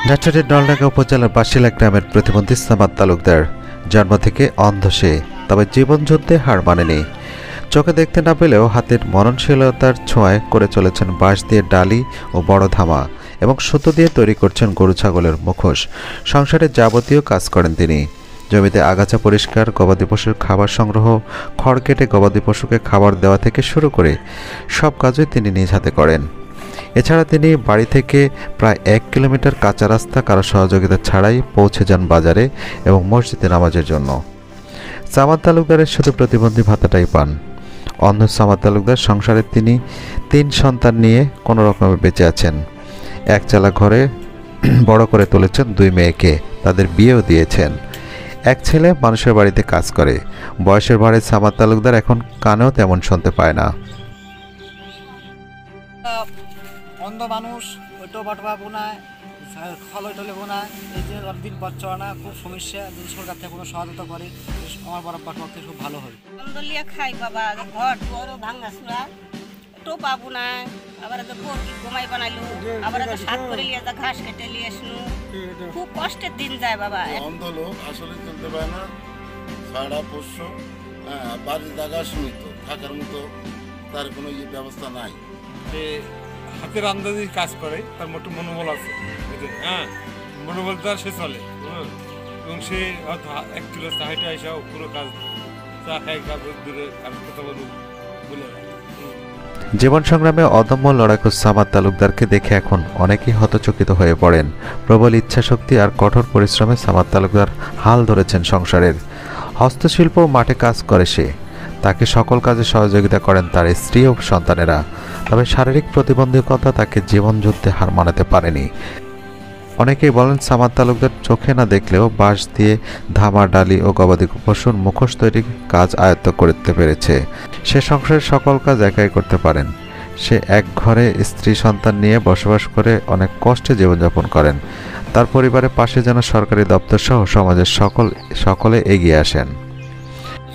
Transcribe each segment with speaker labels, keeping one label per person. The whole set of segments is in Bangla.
Speaker 1: রাজশাহীর নলডাঙ্গা উপজেলার বাসিলা গ্রামের প্রতিবন্ধী সামাদ তালুকদার জন্ম থেকে অন্ধ সে, তবে জীবনযুদ্ধে হার মানেনি। চোখে দেখতে না পেলেও হাতের মননশীলতার ছোঁয়ায় করে চলেছেন বাঁশ দিয়ে ডালি ও বড় ধামা এবং সুতো দিয়ে তৈরি করছেন গরু ছাগলের মুখোশ। সংসারের যাবতীয় কাজ করেন তিনি। জমিতে আগাছা পরিষ্কার, গবাদি পশুর খাবার সংগ্রহ, খড় কেটে গবাদি পশুকে খাবার দেওয়া থেকে শুরু করে সব কাজই তিনি নিজ হাতে করেন। এছাড়া তিনি বাড়ি থেকে প্রায় 1 কিলোমিটার কাঁচা রাস্তা কারো সহযোগিতা ছাড়াই পৌঁছে যান বাজারে এবং মসজিদে নামাজের জন্য। সামাদ তালুকদারের শুধু প্রতিবন্ধী ভাতাটাই পান। অন্ধ সামাদ তালুকদার সংসারে তিনি 3 সন্তান নিয়ে কোনো রকমে বেঁচে আছেন। এক চালা ঘরে বড় করে তুলেছেন 2 মেয়েকে, তাদের বিয়েও দিয়েছেন। এক ছেলে মানুষের বাড়িতে কাজ করে। বয়সের ভারে সামাদ তালুকদার এখন কানেও তেমন শুনতে পায় না।
Speaker 2: অন্ধ মানুষ ওইটাও বাটবা বোনায় ফলই টলে বোনায়, এই যে দিন পথ চলা খুব সমস্যা। যদি সরকার থেকে কোনো সহায়তা করে আমার বড় পক্ষে খুব ভালো হয়।
Speaker 3: অন্ধলিয়া খাই বাবা, ঘর দুয়ারও ভাঙা চুরা, টোপা বোনায়, আবার ঘুমাই বানাইলু, আবার সাত করে লিয়ে ঘাস কেটে নিয়ে আসলু। খুব কষ্টের দিন যায় বাবা।
Speaker 4: অন্ধ লোক আসলে চলতে পারে না, ছাড়া পোষ্য, বাড়ির জায়গা সীমিত, থাকার মতো তার কোনো ব্যবস্থা নাই।
Speaker 5: হাতের আন্দাজে কাজ করে, তার মোট মনোবল আছে, হ্যাঁ মনোবল তার সে চলে এবং সে হয়তো 1 কিলো চাহিদা এসেও পুরো কাজ চা খাই কাগজ দূরে কাজ কথা বলুন বলে।
Speaker 1: জীবন সংগ্রামে অদম্য লড়াকু সামাদ তালুকদারকে দেখে এখন অনেকেই হতচকিত হয়ে পড়েন। প্রবল ইচ্ছাশক্তি আর কঠোর পরিশ্রমে সামাদ তালুকদার হাল ধরেছেন সংসারের। হস্তশিল্প মাঠে কাজ করে সে, তাকে সকল কাজে সহযোগিতা করেন তার স্ত্রী ও সন্তানেরা। তবে শারীরিক প্রতিবন্ধকতা তাকে জীবনযুদ্ধে হার মানাতে পারেনি। অনেকেই বলেন সামাদ তালুকদার চোখে না দেখলেও বাঁশ দিয়ে ধামা, ডালি ও গবাদি পশুর মুখোশ তৈরির কাজ আয়ত্ত করতে পেরেছে। সে সংসারের সকল কাজ একাই করতে পারেন। সে এক ঘরে স্ত্রী সন্তান নিয়ে বসবাস করে অনেক কষ্টে জীবনযাপন করেন। তার পরিবারের পাশে যেন সরকারি দপ্তর সহ সমাজের সকলে এগিয়ে আসেন।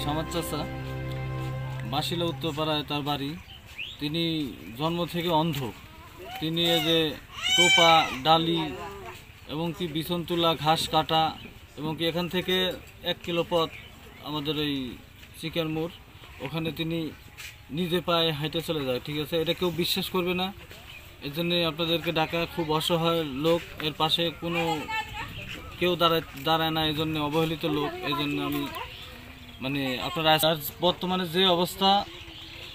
Speaker 6: সামাদ চাচা বাসিলা উত্তরপাড়ায় তার বাড়ি। তিনি জন্ম থেকে অন্ধ। তিনি এই যে টোপা, ডালি এবং কি বিছন তোলা, ঘাস কাটা এবং কি এখান থেকে 1 কিলো পথ আমাদের এই চিকেন মোড়, ওখানে তিনি নিজে পায়ে হাঁটে চলে যায়। ঠিক আছে, এটা কেউ বিশ্বাস করবে না, এই জন্যে আপনাদেরকে ডাকা। খুব অসহায় লোক, এর পাশে কোনো কেউ দাঁড়ায় না, এই জন্যে অবহেলিত লোক। এই জন্য আমি মানে আপনারা বর্তমানে যে অবস্থা,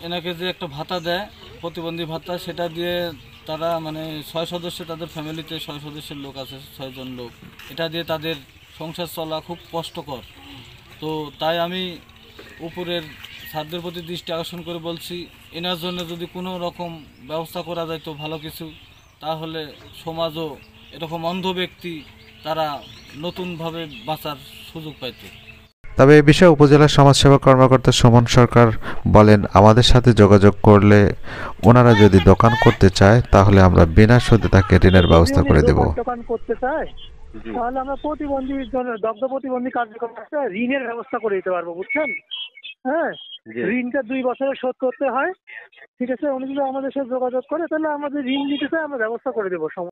Speaker 6: এনাকে যে একটা ভাতা দেয় প্রতিবন্ধী ভাতা, সেটা দিয়ে তারা মানে 6 সদস্য, তাদের ফ্যামিলিতে 6 সদস্যের লোক আছে, 6 জন লোক। এটা দিয়ে তাদের সংসার চলা খুব কষ্টকর। তো তাই আমি উপরের স্যারদের প্রতি দৃষ্টি আকর্ষণ করে বলছি, এনার জন্য যদি কোনো রকম ব্যবস্থা করা যায় তো ভালো কিছু, তাহলে সমাজও এরকম অন্ধ ব্যক্তি তারা নতুনভাবে বাঁচার সুযোগ পাইত।
Speaker 1: তবে এ বিষয়ে উপজেলা সমাজসেবা কর্মকর্তা সুমন সরকার বলেন, আমাদের সাথে যোগাযোগ করলে ওনারা যদি দোকান করতে চায় তাহলে আমরা বিনা সুদে তাকে ঋণের ব্যবস্থা করে দেব।
Speaker 7: দোকান করতে চায় তাহলে আমরা প্রতিবন্ধীর জন্য দগ্ধ প্রতিবন্ধী কার্যক্রম ঋণের ব্যবস্থা করে দিতে পারবো, বুঝছেন? হ্যাঁ, ঋণটা 2 বছরে শোধ করতে হয়। ঠিক আছে, উনি যদি আমাদের সাথে যোগাযোগ করে তাহলে আমাদের ঋণ দিতে চাই, আমরা ব্যবস্থা করে দেবো।